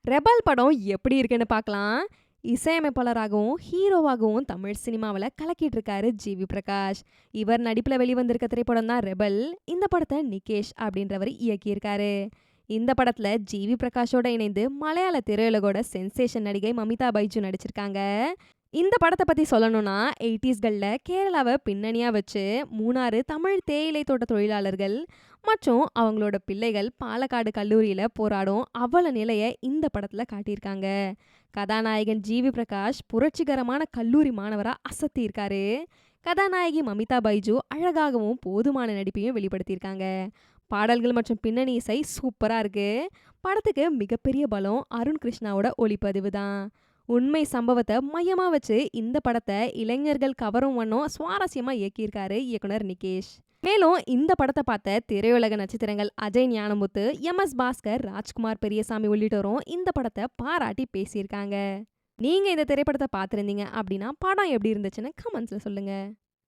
Rebel படம் எப்படி இருக்குன்னு பார்க்கலாம். இசையமைப்பாளராகவும், ஹீரோவாகவும் தமிழ் சினிமாவுல கலக்கிட்டு இருக்காரு ஜிவி பிரகாஷ். இவர் நடிப்புல வெளிவந்திருக்க திரைப்படம் தான் ரெபல். இந்த படத்த நிகேஷ் அப்படின்றவர் இயக்கியிருக்காரு. இந்த படத்துல ஜிவி பிரகாஷோட இணைந்து மலையாள திரையுலகோட சென்சேஷன் நடிகை மமிதா பைஜு நடிச்சிருக்காங்க. இந்த படத்தை பத்தி சொல்லணும்னா 80ஸ்கள்ல கேரளாவை பின்னணியா வச்சு மூணாறு தமிழ் தேயிலை தோட்ட தொழிலாளர்கள் மற்றும் அவங்களோட பிள்ளைகள் பாலக்காடு கல்லூரியில போராடும் அவல நிலையை இந்த படத்துல காட்டியிருக்காங்க. கதாநாயகன் ஜிவி பிரகாஷ் புரட்சிகரமான கல்லூரி மாணவரா அசத்தி இருக்காரு. கதாநாயகி மமிதா பைஜு அழகாகவும் போதுமான நடிப்பையும் வெளிப்படுத்தியிருக்காங்க. பாடல்கள் மற்றும் பின்னணி இசை சூப்பரா இருக்கு. படத்துக்கு மிகப்பெரிய பலம் அருண் கிருஷ்ணாவோட ஒளிப்பதிவு தான். உண்மை சம்பவத்தை மையமா வச்சு இந்த படத்தை இளைஞர்கள் கவரும் வண்ணம் சுவாரஸ்யமா இயக்கியிருக்காரு இயக்குனர் நிகேஷ். மேலும் இந்த படத்தை பார்த்த திரையுலக நட்சத்திரங்கள் அஜய் ஞானமுத்து, எம்.எஸ். பாஸ்கர், ராஜ்குமார் பெரியசாமி உள்ளிட்டோரும் இந்த படத்தை பாராட்டி பேசியிருக்காங்க. நீங்க இந்த திரைப்படத்தை பார்த்திருந்தீங்க அப்படின்னா படம் எப்படி இருந்துச்சுன்னு கமெண்ட்ஸ்ல சொல்லுங்க.